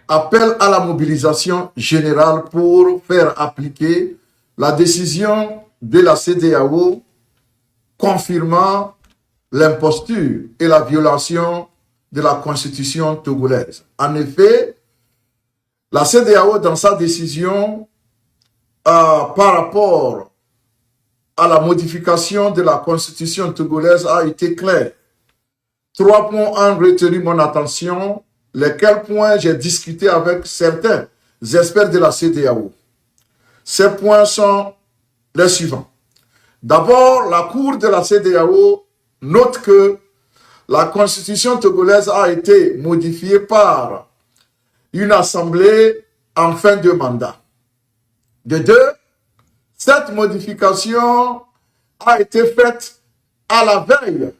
appelle à la mobilisation générale pour faire appliquer la décision de la CEDEAO confirmant l'imposture et la violation de la constitution togolaise. En effet, la CEDEAO, dans sa décision par rapport à la modification de la constitution togolaise, a été claire. 3 points ont retenu mon attention, lesquels points j'ai discuté avec certains experts de la CEDEAO. Ces points sont les suivants. D'abord, la Cour de la CEDEAO note que la constitution togolaise a été modifiée par une assemblée en fin de mandat. De deux, cette modification a été faite à la veille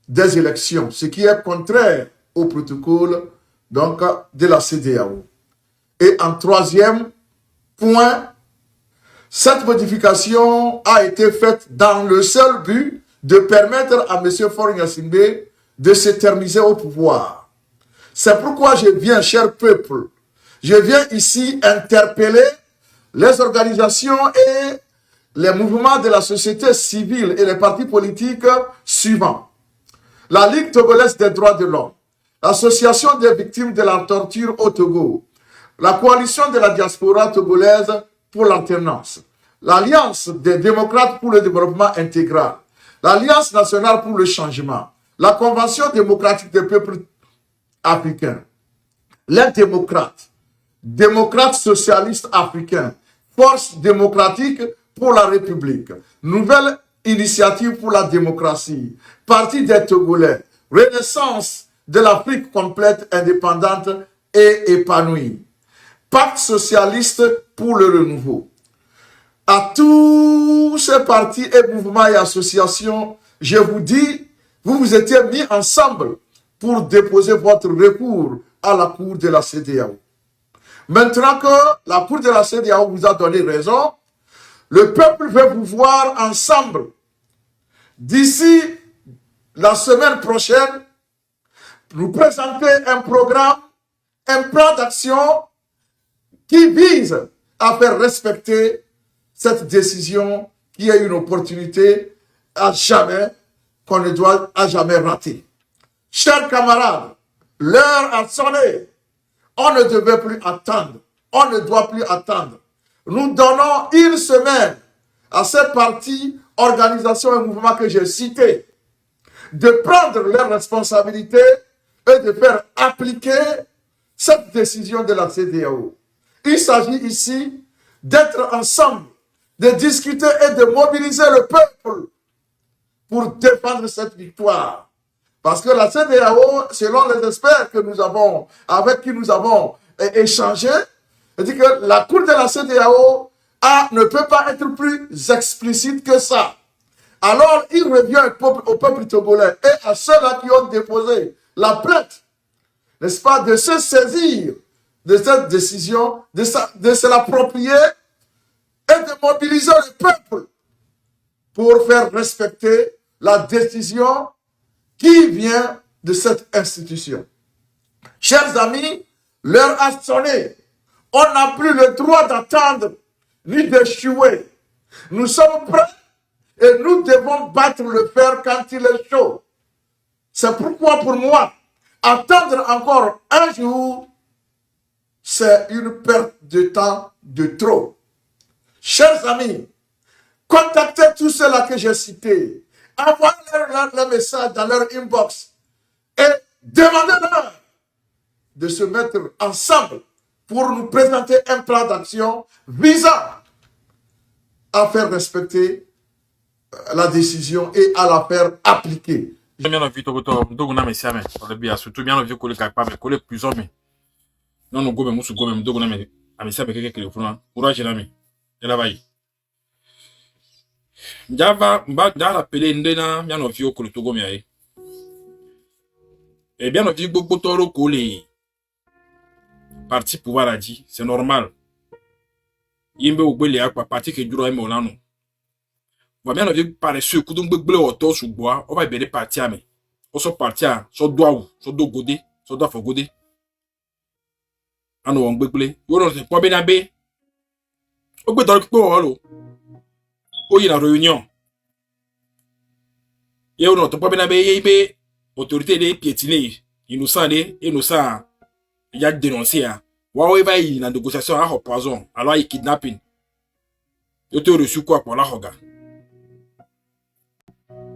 des élections, ce qui est contraire au protocole donc, de la CEDEAO. Et en troisième point, cette modification a été faite dans le seul but de permettre à M. Faure Gnassingbé de s'éterniser au pouvoir. C'est pourquoi je viens, cher peuple, je viens ici interpeller les organisations et les mouvements de la société civile et les partis politiques suivants. La Ligue togolaise des droits de l'homme, l'Association des victimes de la torture au Togo, la coalition de la diaspora togolaise pour l'alternance, l'Alliance des démocrates pour le développement intégral, l'Alliance nationale pour le changement, la Convention démocratique des peuples africains, les démocrates, démocrates socialistes africains, Force démocratique pour la République, Nouvelle initiative pour la démocratie, Parti des Togolais, Renaissance de l'Afrique complète, indépendante et épanouie, Pacte socialiste pour le renouveau. À tous ces partis et mouvements et associations, je vous dis, vous vous étiez mis ensemble pour déposer votre recours à la Cour de la CEDEAO. Maintenant que la Cour de la CEDEAO vous a donné raison, le peuple veut vous voir ensemble. D'ici la semaine prochaine, nous présenter un programme, un plan d'action qui vise à faire respecter cette décision qui est une opportunité à jamais, qu'on ne doit à jamais rater. Chers camarades, l'heure a sonné. On ne devait plus attendre. On ne doit plus attendre. Nous donnons une semaine à ces partis, organisations et mouvements que j'ai cités de prendre leurs responsabilités et de faire appliquer cette décision de la CEDEAO. Il s'agit ici d'être ensemble, de discuter et de mobiliser le peuple pour défendre cette victoire. Parce que la CEDEAO, selon les experts que nous avons, avec qui nous avons échangé, dit que la Cour de la CEDEAO ne peut pas être plus explicite que ça. Alors, il revient au peuple togolais et à ceux-là qui ont déposé la plainte, n'est-ce pas, de se saisir de cette décision, de se l'approprier et de mobiliser le peuple pour faire respecter la décision qui vient de cette institution. Chers amis, l'heure a sonné. On n'a plus le droit d'attendre ni d'échouer. Nous sommes prêts et nous devons battre le fer quand il est chaud. C'est pourquoi pour moi, attendre encore un jour, c'est une perte de temps de trop. Chers amis, contactez tous ceux-là que j'ai cités. Envoyez-leur le message dans leur inbox et demandez-leur de se mettre ensemble pour nous présenter un plan d'action visant à faire respecter la décision et à la faire appliquer. Java mba dara pele ndena bien of yo kolo togo miae. Et bien of yo gbogbo toro ko le parti pouvoir a dit, c'est normal. Yimbe ogbele akwa parti ke duro eme olano. Va bien of yo paresseux ku donc gbegle oto sugboa, o va bele parti ame. O so parti a so doa ou, so do gode, so do fo gode. anu on gbegble yo no te po be na be o gbe do pe o lo o yi na réunion ye no te po be na be ye be autorité de piétiner innocent il y a dénoncé à wa va y na négociation à poison alors il kidnapping yo te reçu quoi pour la hoga.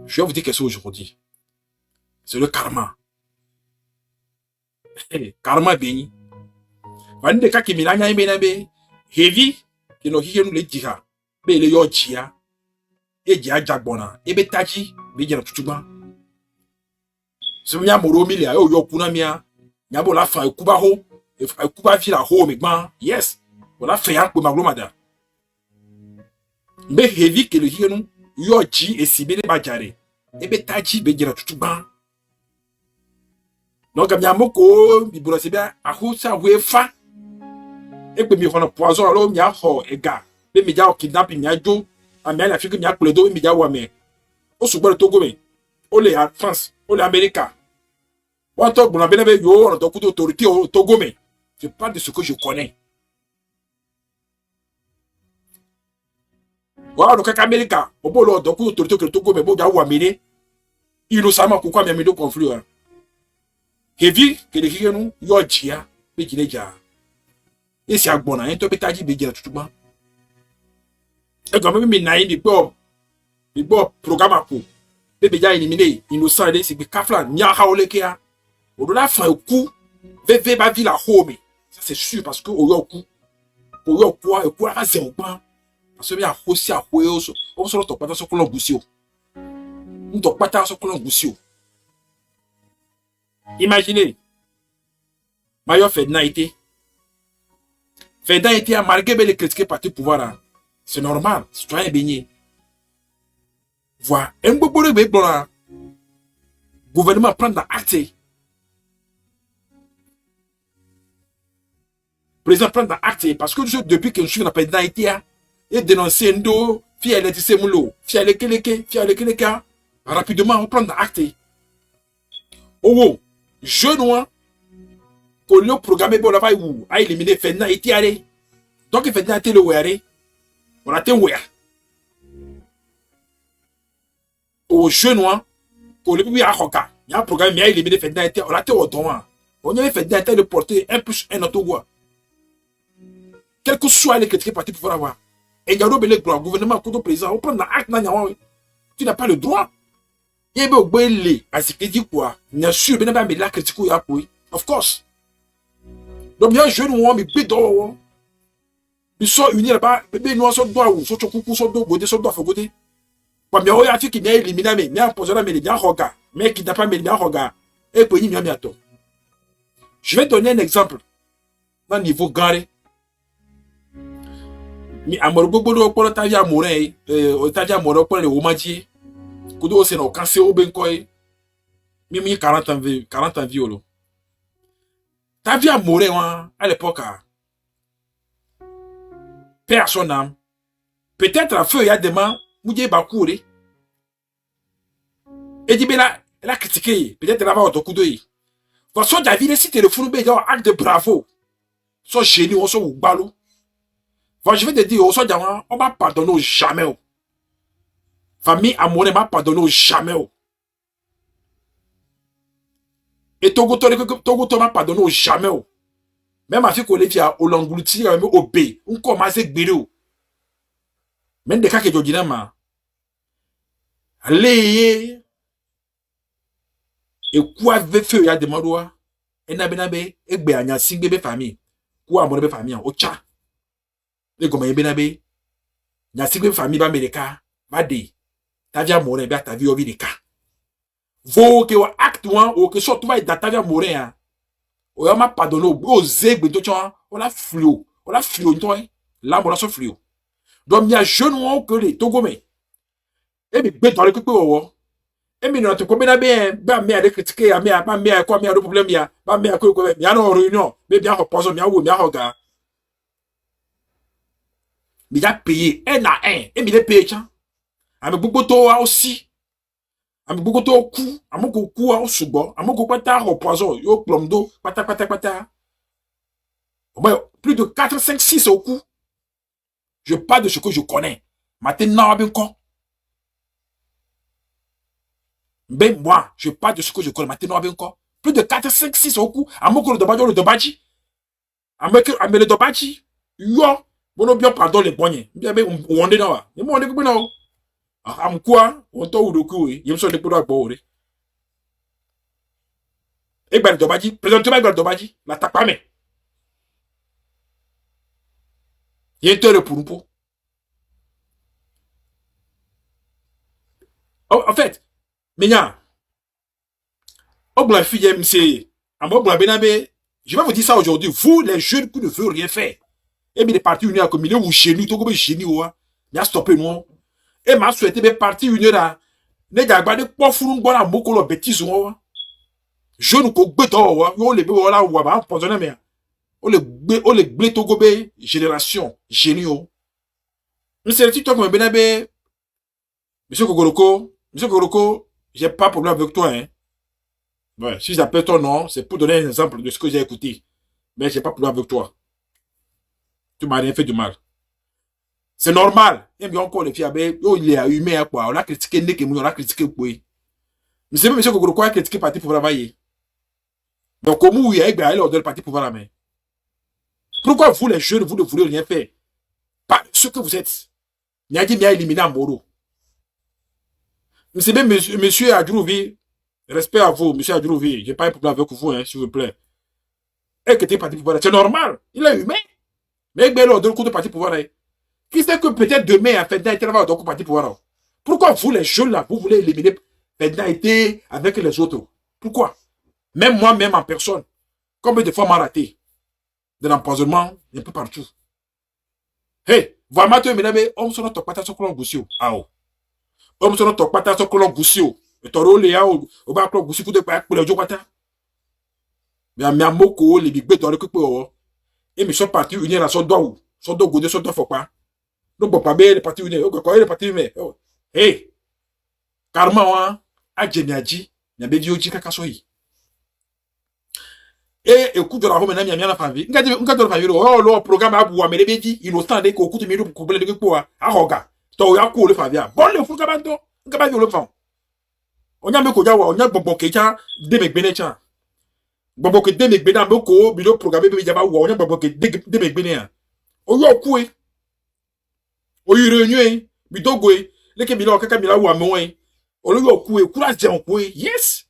Je vais vous dire quelque chose aujourd'hui. C'est le karma. Karma béni. Wande ka kimilanya imena be heavy kino hike nu le jiha be le yo jia e jia jagbona e be taji be jira tutuba. Se mia moro mi le ayo yo kuna mia nya bo la fa ekuba ho ekuba fi la ho mi gban. Yes. Wala fe yan pe maglomada. Be heavy kino hike nu yo ji e si be le bajare e be taji be jira tutuba. Donc miamoko bibula se bien ahu sa wefa e pe mi hono poison alors mi aho ega be mi ja o kidnapping mi ajo ami ala fi ke mi akule do mi ja wa me o sugbo Togo me o le a France o le America wa to gbona be na be yo on to ku autorité o Togo me je parle de ce que je connais wa do ka America o bo lo do ku autorité o Togo me bo ja wa me ni innocemment ko kwa mi do conflit hein. Heavy que les gens yo jia be jineja e si agbona en to be taji be jira tutuba e go me na yi bi bo programme ko be ja éliminer innocent de si be kafla nya ha olekia o do la fa ku vv ba vi la home ça c'est sûr parce que o yo ku e ku a zero pan parce que bien hosi a hoeso o so to pata so ko lo gusi o nto pata so ko lo gusi o. Imaginez, Mayo Ferdinand était à malgré les critiques parti pouvoir. C'est normal, citoyen baigné. Voilà, un beau le gouvernement prend acte. Président prend acte parce que depuis que je suis dans président Haïti, il dénonce Ndo, fier les tissé moulo, fier les keleka, rapidement on prend acte. Oh, jeune noir, que le programme bon là-bas où a éliminé Ferdinand Haïti allé. Donc Ferdinand Haïti le ouéré, on a été ouér. Au jeune noir, que le pays a hoka, il y a un programme qui a éliminé Ferdinand Haïti, on a été au droit. On avait Ferdinand Haïti de porter 1+1 auto voix. Quel que soit les critiques partis pour avoir. Et il y a le gouvernement, le président, on prend un acte, tu n'as pas le droit. Il y a des à ce qu'il dit quoi. Bien sûr, il y a des critiques qui ont of course. Donc, il y a un jeune homme, il peut d'or. Ils sont unis là-bas, bébé noir, son doigt ou son coucou, son dos, son doigt, faut côté. Comme il y a un fille qui m'a éliminé, mais il y a un poseur, mais il y a un regard. Mais qui n'a pas mis un regard. Et puis, il y a un bientôt. Je vais donner un exemple. Dans le niveau garé. Mais à Morgobo, pour le Tavia Morin, au Tavia Morin, pour le Omadji. Kudo c'est no cancer au benkoy. Mimi 40 ans violo. Ta vie à mourir à l'époque. Père son âme. Peut-être à feu il y a des mains, moudé bakouri. Et dit elle a critiqué, peut-être là-bas au coup d'œil. Quand son David si téléphone bé acte de bravo. Son génie on son ballot. Quand je vais te dire, on va pardonner jamais. Famille amoureux m'a pardonné jamais. Et Togo m'a pardonné jamais. Même avec Olivia, au l'englouti, même au B, on commence à gbérer. Même des cas que je dis là, allez, et quoi veut faire, il y a des mots, et n'a bien bé, et bien, il y a 5 bébés familles. Quoi, mon bébé famille, au tcha. Les gommes, il y a 5 bébés familles, Américains, va dire. Ta vie à mourir, ta vie au vie des cas. Vous que acte ou que soit tu vas dans ta vie à mourir, ou m'a pardonné au zèbre de toi, on a fluo, toi, là, on a son fluo. Donc, il y a jeune ou que les Togomais. Et bien, dans le coup, et bien, notre combien bien, mais à critiquer, mais à quoi, mais à problème, il y a, mais à quoi, il y a une réunion, mais bien, on pense, bien, ou bien, regarde. Mais il a payé un à un, et il est payé, tiens. Avec beaucoup de aussi. Avec beaucoup de coups, avec beaucoup de coups au subo, avec beaucoup de au poison, au plomb d'eau, pata. Au moins, plus de 4, 5, 6 au coup. Je parle de ce que je connais. Maintenant, ben moi, je parle de ce que je connais. Maintenant, plus de 4, 5, 6 au coup. À mon le Dobaji. À le Dobaji. Yo. Bon, bien, pardon, les poignets. Bien, mais on est là. Et moi, on est comme là. À quoi? On t'a ou le coup, il me semble que pour la boire. Et ben, le Dobaji. Présentement, le Dobaji. La tape pas, mais. Il y a un tel pour nous. En fait, maintenant, je vais vous dire ça aujourd'hui. Vous, les jeunes qui ne veulent rien faire, et bien les partis unis à communier ou chez nous, tout comme chez nous, il a stoppé nous. Et m'a souhaité les partis unis là, ne gardez pas fou nous voilà beaucoup de bêtises. Jeunes qui béton, on les béton là, on va empoisonner, mais on les béton comme génération, géniaux. Monsieur le TikTok, Monsieur Kogoroko, j'ai pas de problème avec toi, hein. Ouais, si j'appelle ton nom, c'est pour donner un exemple de ce que j'ai écouté. Mais j'ai pas de problème avec toi. Tu m'as rien fait du mal. C'est normal. Et bien encore les filles, il est humain, quoi. On a critiqué Nekemou, on a critiqué Koué. Mais c'est même monsieur Kogoroko a critiqué le parti pour travailler. Donc, comment il y a le parti pour la main? Pourquoi vous, les jeunes, vous ne voulez rien faire? Pas ce que vous êtes. Il a dit, il a éliminé Amoro. C'est même monsieur Adrouvi. Respect à vous, monsieur Adrouvi. J'ai pas un problème avec vous, hein, s'il vous plaît. Et que t'es parti pouvoir, c'est normal. Il est humain. Mais il y a l'autre coup de parti pouvoir. Qui sait que peut-être demain, à Fedna était là-bas, donc parti pouvoir. Pourquoi vous, les jeunes là, vous voulez éliminer Fedna était avec les autres? Pourquoi? Même moi-même en personne. Combien de fois m'a raté? De l'empoisonnement, un peu partout. Hey, vraiment, tu me dis, on se rend pas à ce que l'on goussio. Ah, oh. On se rend pas à ce que l'on goussio. Et ton rôle est au bas de goussio pour les jours. Mais à Miamoko, les big bêtes dans le coup. Et mes sont partis unis à son doigt. Son doigt goudé, son doigt faut pas. Donc, papa, les partis unis. Quand il est parti, mais. Hey, karma, a Djemiadji, n'a pas dit au Jikakasoi. Et écoute de la Rome, n'a pas famille. N'a pas de famille. Oh, le programme a boua, mais les bédis, il nous tendait qu'au coup de milieu pour couvrir les quoi. Ah, regarde. Toi, il y a cool le famille. Bon, le fou cabando. N'a pas vu le fond. On a mis quoi, on a bon quelqu'un, des mecs bénéchants. Bon, que des mecs bénéchants, beaucoup, milieu programmé, mais il y a pas où on a bon que des mecs bénéchants. On y a coué. On y réunit, bidogoué. Les Kémila, Kakamila ou à moi. On y a coué, courage de coué. Yes.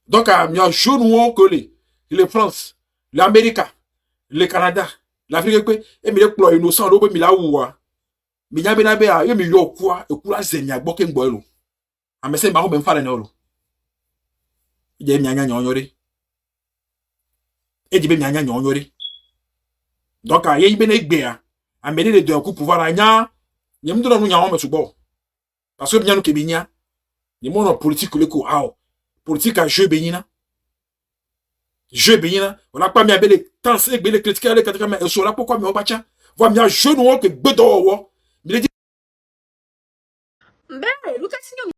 Donc, il y a un jeune que les France, l'Amérique, le Canada, l'Afrique, et il y a un innocent, il y a un mais il y a un quoi, et courage de n'y boké boilo. A mais c'est marrant, même faire un euro. Il y a un nyanyori. Et il y a un nyanyori. Donc, il y a un béa. A mêler les deux coups pouvoir à nya, il y a un peu de nous mais sous bord. Parce que bien nous kébinia, les mots politique le coup, politique à jeu bénina. Jeu bénina, on n'a pas mis à les temps, les critiquer, les critiquer, mais sur là, pourquoi, mais on va tiens, voir bien jeu noir que bédo,